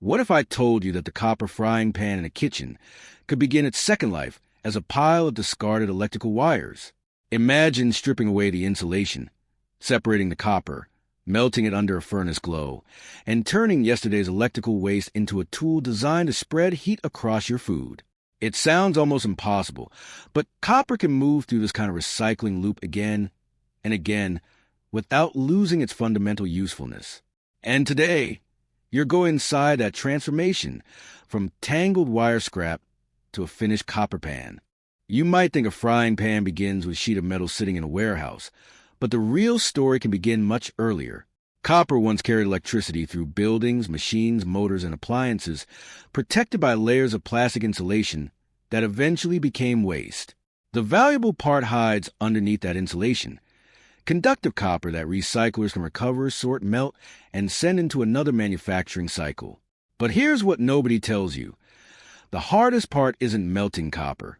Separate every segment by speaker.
Speaker 1: What if I told you that the copper frying pan in a kitchen could begin its second life as a pile of discarded electrical wires? Imagine stripping away the insulation, separating the copper, melting it under a furnace glow, and turning yesterday's electrical waste into a tool designed to spread heat across your food. It sounds almost impossible, but copper can move through this kind of recycling loop again and again without losing its fundamental usefulness. And today, you're going inside that transformation from tangled wire scrap to a finished copper pan. You might think a frying pan begins with a sheet of metal sitting in a warehouse, but the real story can begin much earlier. Copper once carried electricity through buildings, machines, motors, and appliances, protected by layers of plastic insulation that eventually became waste. The valuable part hides underneath that insulation. Conductive copper that recyclers can recover, sort, melt, and send into another manufacturing cycle. But here's what nobody tells you. The hardest part isn't melting copper.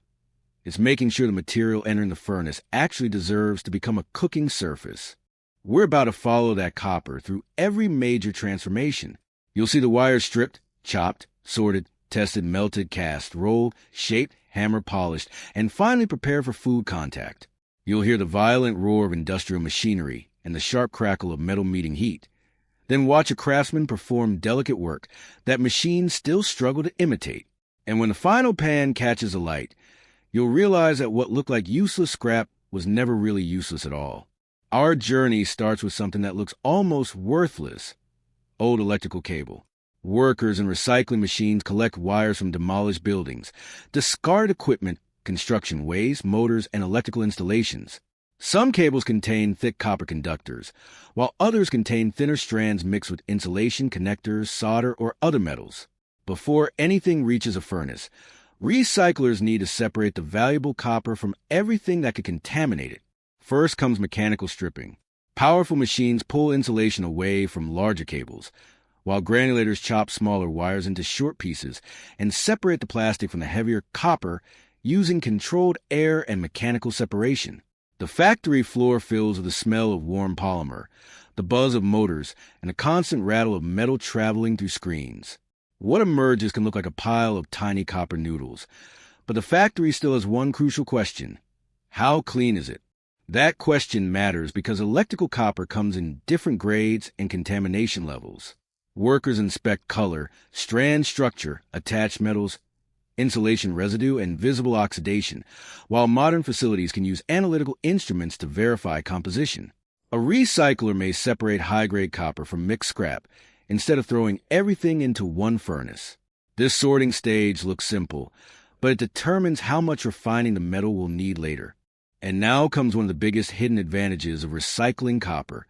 Speaker 1: It's making sure the material entering the furnace actually deserves to become a cooking surface. We're about to follow that copper through every major transformation. You'll see the wires stripped, chopped, sorted, tested, melted, cast, rolled, shaped, hammered, polished, and finally prepared for food contact. You'll hear the violent roar of industrial machinery and the sharp crackle of metal meeting heat. Then watch a craftsman perform delicate work that machines still struggle to imitate. And when the final pan catches alight, you'll realize that what looked like useless scrap was never really useless at all. Our journey starts with something that looks almost worthless: old electrical cable. Workers and recycling machines collect wires from demolished buildings, discarded equipment, construction waste, motors, and electrical installations. Some cables contain thick copper conductors, while others contain thinner strands mixed with insulation, connectors, solder, or other metals. Before anything reaches a furnace, recyclers need to separate the valuable copper from everything that could contaminate it. First comes mechanical stripping. Powerful machines pull insulation away from larger cables, while granulators chop smaller wires into short pieces and separate the plastic from the heavier copper using controlled air and mechanical separation. The factory floor fills with the smell of warm polymer, the buzz of motors, and the constant rattle of metal traveling through screens. What emerges can look like a pile of tiny copper noodles, but the factory still has one crucial question: how clean is it? That question matters because electrical copper comes in different grades and contamination levels. Workers inspect color, strand structure, attached metals, insulation residue, and visible oxidation, while modern facilities can use analytical instruments to verify composition. A recycler may separate high-grade copper from mixed scrap instead of throwing everything into one furnace. This sorting stage looks simple, but it determines how much refining the metal will need later. And now comes one of the biggest hidden advantages of recycling copper.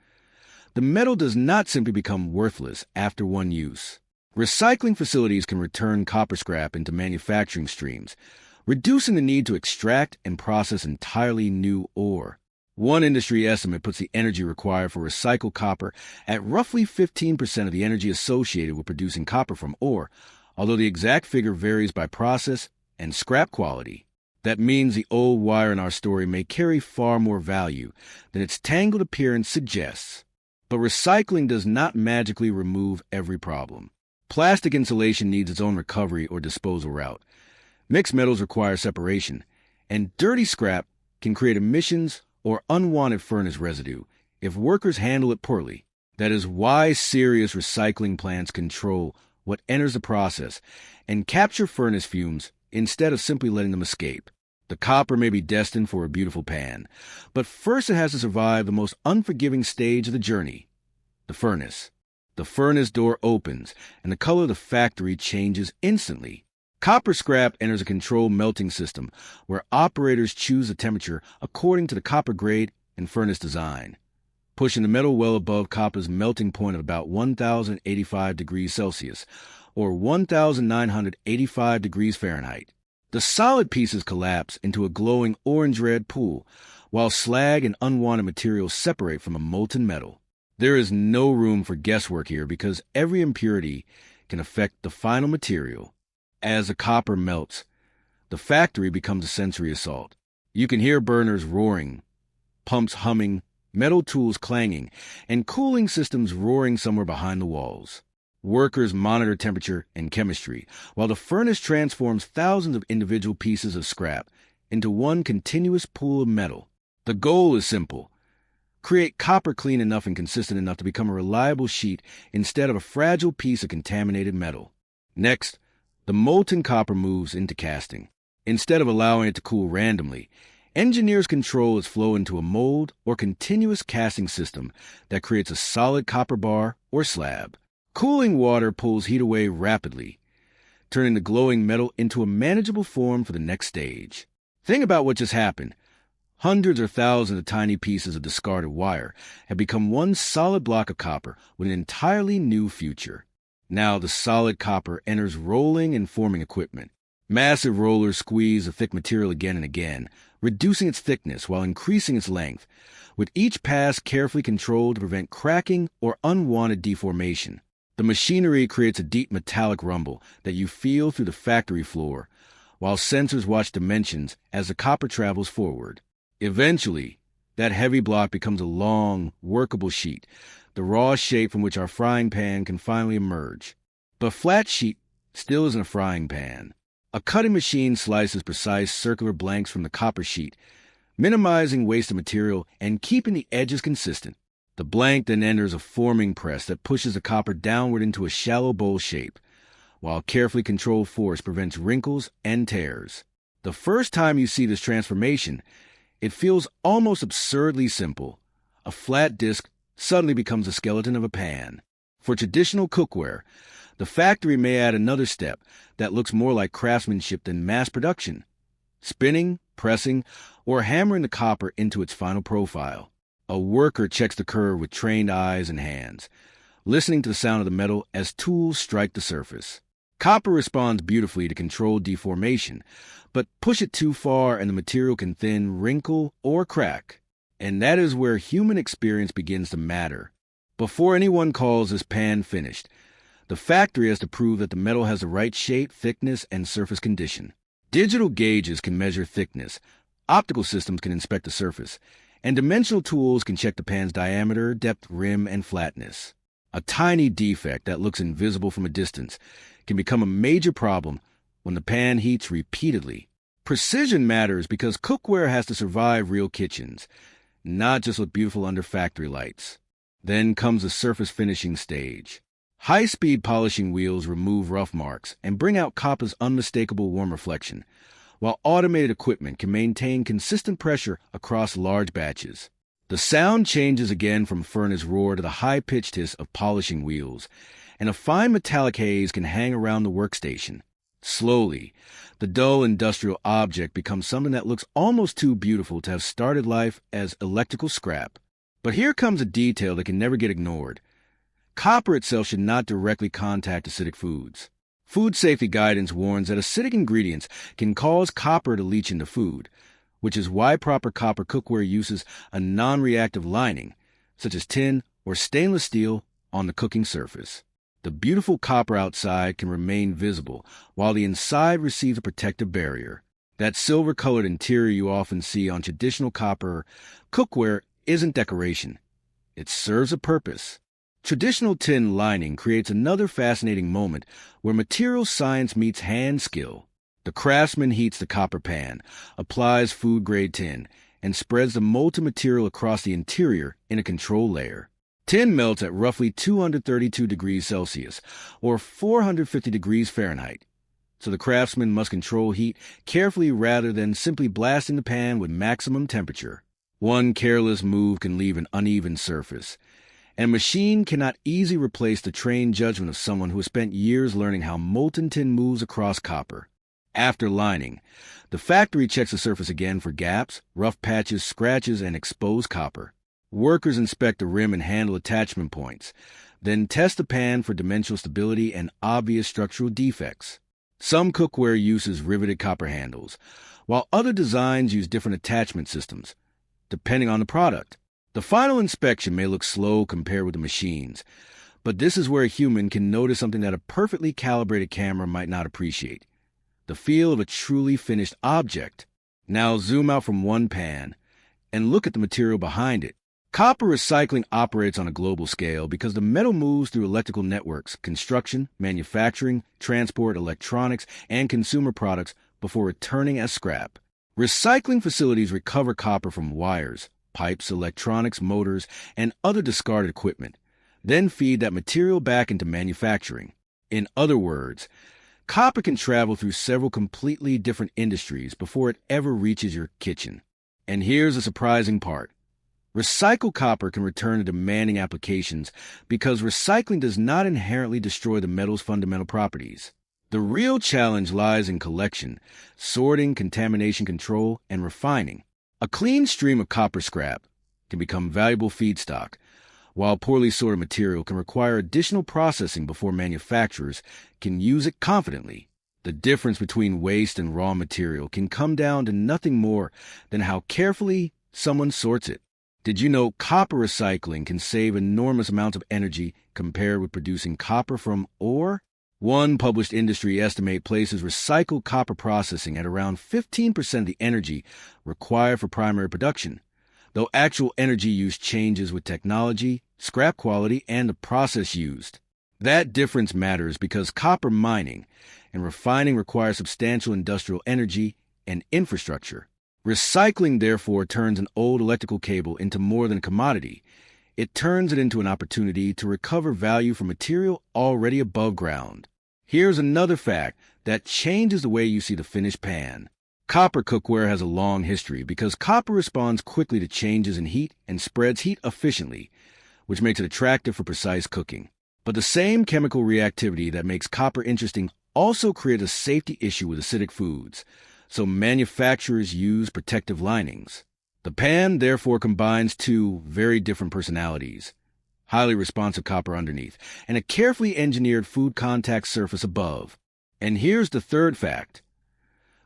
Speaker 1: The metal does not simply become worthless after one use. Recycling facilities can return copper scrap into manufacturing streams, reducing the need to extract and process entirely new ore. One industry estimate puts the energy required for recycled copper at roughly 15% of the energy associated with producing copper from ore, although the exact figure varies by process and scrap quality. That means the old wire in our story may carry far more value than its tangled appearance suggests. But recycling does not magically remove every problem. Plastic insulation needs its own recovery or disposal route. Mixed metals require separation, and dirty scrap can create emissions or unwanted furnace residue if workers handle it poorly. That is why serious recycling plants control what enters the process and capture furnace fumes instead of simply letting them escape. The copper may be destined for a beautiful pan, but first it has to survive the most unforgiving stage of the journey: the furnace. The furnace door opens, and the color of the factory changes instantly. Copper scrap enters a controlled melting system where operators choose the temperature according to the copper grade and furnace design, pushing the metal well above copper's melting point of about 1,085 degrees Celsius, or 1,985 degrees Fahrenheit. The solid pieces collapse into a glowing orange-red pool, while slag and unwanted materials separate from a molten metal. There is no room for guesswork here because every impurity can affect the final material. As the copper melts, the factory becomes a sensory assault. You can hear burners roaring, pumps humming, metal tools clanging, and cooling systems roaring somewhere behind the walls. Workers monitor temperature and chemistry, while the furnace transforms thousands of individual pieces of scrap into one continuous pool of metal. The goal is simple: create copper clean enough and consistent enough to become a reliable sheet instead of a fragile piece of contaminated metal. Next, the molten copper moves into casting. Instead of allowing it to cool randomly, engineers control its flow into a mold or continuous casting system that creates a solid copper bar or slab. Cooling water pulls heat away rapidly, turning the glowing metal into a manageable form for the next stage. Think about what just happened. Hundreds or thousands of tiny pieces of discarded wire have become one solid block of copper with an entirely new future. Now the solid copper enters rolling and forming equipment. Massive rollers squeeze the thick material again and again, reducing its thickness while increasing its length, with each pass carefully controlled to prevent cracking or unwanted deformation. The machinery creates a deep metallic rumble that you feel through the factory floor, while sensors watch dimensions as the copper travels forward. Eventually, that heavy block becomes a long, workable sheet, the raw shape from which our frying pan can finally emerge. But flat sheet still isn't a frying pan. A cutting machine slices precise circular blanks from the copper sheet, minimizing waste of material and keeping the edges consistent. The blank then enters a forming press that pushes the copper downward into a shallow bowl shape, while carefully controlled force prevents wrinkles and tears. The first time you see this transformation, it feels almost absurdly simple. A flat disc suddenly becomes the skeleton of a pan. For traditional cookware, the factory may add another step that looks more like craftsmanship than mass production: spinning, pressing, or hammering the copper into its final profile. A worker checks the curve with trained eyes and hands, listening to the sound of the metal as tools strike the surface. Copper responds beautifully to controlled deformation, but push it too far and the material can thin, wrinkle, or crack. And that is where human experience begins to matter. Before anyone calls this pan finished, the factory has to prove that the metal has the right shape, thickness, and surface condition. Digital gauges can measure thickness, optical systems can inspect the surface, and dimensional tools can check the pan's diameter, depth, rim, and flatness. A tiny defect that looks invisible from a distance can become a major problem when the pan heats repeatedly. Precision matters because cookware has to survive real kitchens, not just look beautiful under factory lights. Then comes the surface finishing stage. High-speed polishing wheels remove rough marks and bring out copper's unmistakable warm reflection, while automated equipment can maintain consistent pressure across large batches. The sound changes again from furnace roar to the high-pitched hiss of polishing wheels, and a fine metallic haze can hang around the workstation. Slowly, the dull industrial object becomes something that looks almost too beautiful to have started life as electrical scrap. But here comes a detail that can never get ignored. Copper itself should not directly contact acidic foods. Food safety guidance warns that acidic ingredients can cause copper to leach into food, which is why proper copper cookware uses a non-reactive lining, such as tin or stainless steel, on the cooking surface. The beautiful copper outside can remain visible, while the inside receives a protective barrier. That silver-colored interior you often see on traditional copper cookware isn't decoration. It serves a purpose. Traditional tin lining creates another fascinating moment where material science meets hand skill. The craftsman heats the copper pan, applies food-grade tin, and spreads the molten material across the interior in a control layer. Tin melts at roughly 232 degrees Celsius, or 450 degrees Fahrenheit, so the craftsman must control heat carefully rather than simply blasting the pan with maximum temperature. One careless move can leave an uneven surface, and a machine cannot easily replace the trained judgment of someone who has spent years learning how molten tin moves across copper. After lining, the factory checks the surface again for gaps, rough patches, scratches, and exposed copper. Workers inspect the rim and handle attachment points, then test the pan for dimensional stability and obvious structural defects. Some cookware uses riveted copper handles, while other designs use different attachment systems, depending on the product. The final inspection may look slow compared with the machines, but this is where a human can notice something that a perfectly calibrated camera might not appreciate: the feel of a truly finished object. Now zoom out from one pan and look at the material behind it. Copper recycling operates on a global scale because the metal moves through electrical networks, construction, manufacturing, transport, electronics, and consumer products before returning as scrap. Recycling facilities recover copper from wires, pipes, electronics, motors, and other discarded equipment, then feed that material back into manufacturing. In other words, copper can travel through several completely different industries before it ever reaches your kitchen. And here's the surprising part. Recycled copper can return to demanding applications because recycling does not inherently destroy the metal's fundamental properties. The real challenge lies in collection, sorting, contamination control, and refining. A clean stream of copper scrap can become valuable feedstock, while poorly sorted material can require additional processing before manufacturers can use it confidently. The difference between waste and raw material can come down to nothing more than how carefully someone sorts it. Did you know copper recycling can save enormous amounts of energy compared with producing copper from ore? One published industry estimate places recycled copper processing at around 15% of the energy required for primary production, though actual energy use changes with technology, scrap quality, and the process used. That difference matters because copper mining and refining require substantial industrial energy and infrastructure. Recycling, therefore, turns an old electrical cable into more than a commodity. It turns it into an opportunity to recover value from material already above ground. Here's another fact that changes the way you see the finished pan. Copper cookware has a long history because copper responds quickly to changes in heat and spreads heat efficiently, which makes it attractive for precise cooking. But the same chemical reactivity that makes copper interesting also creates a safety issue with acidic foods, so manufacturers use protective linings. The pan therefore combines two very different personalities: highly responsive copper underneath and a carefully engineered food contact surface above. And here's the third fact.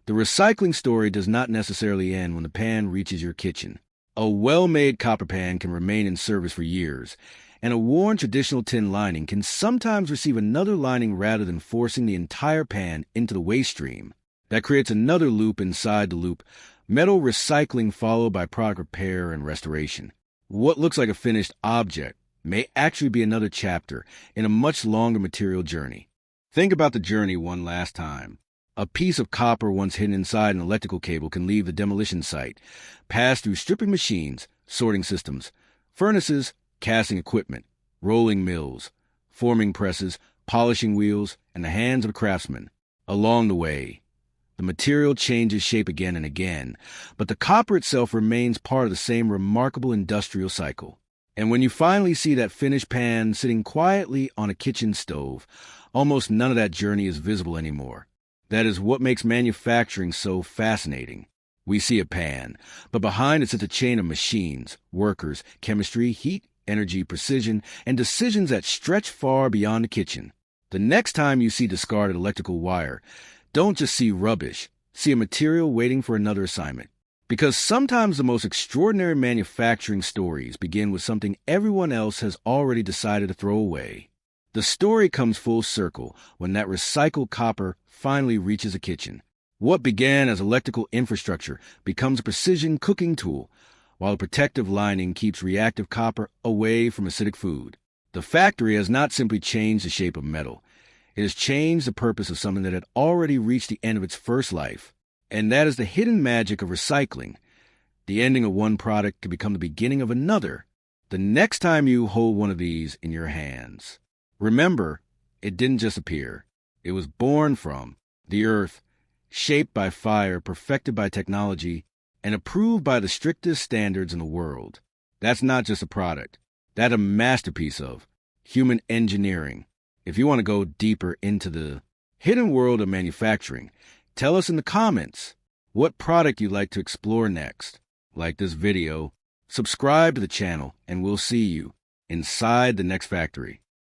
Speaker 1: The recycling story does not necessarily end when the pan reaches your kitchen. A well-made copper pan can remain in service for years, and a worn traditional tin lining can sometimes receive another lining rather than forcing the entire pan into the waste stream. That creates another loop inside the loop, metal recycling followed by product repair and restoration. What looks like a finished object may actually be another chapter in a much longer material journey. Think about the journey one last time. A piece of copper once hidden inside an electrical cable can leave the demolition site, pass through stripping machines, sorting systems, furnaces, casting equipment, rolling mills, forming presses, polishing wheels, and the hands of a craftsman. Along the way, the material changes shape again and again, but the copper itself remains part of the same remarkable industrial cycle. And when you finally see that finished pan sitting quietly on a kitchen stove, almost none of that journey is visible anymore. That is what makes manufacturing so fascinating. We see a pan, but behind it sits a chain of machines, workers, chemistry, heat, energy, precision, and decisions that stretch far beyond the kitchen. The next time you see discarded electrical wire, don't just see rubbish, see a material waiting for another assignment. Because sometimes the most extraordinary manufacturing stories begin with something everyone else has already decided to throw away. The story comes full circle when that recycled copper finally reaches a kitchen. What began as electrical infrastructure becomes a precision cooking tool, while a protective lining keeps reactive copper away from acidic food. The factory has not simply changed the shape of metal. It has changed the purpose of something that had already reached the end of its first life. And that is the hidden magic of recycling. The ending of one product can become the beginning of another. The next time you hold one of these in your hands, remember, it didn't just appear. It was born from the earth, shaped by fire, perfected by technology, and approved by the strictest standards in the world. That's not just a product. That's a masterpiece of human engineering. If you want to go deeper into the hidden world of manufacturing, tell us in the comments what product you'd like to explore next. Like this video, subscribe to the channel, and we'll see you inside the next factory.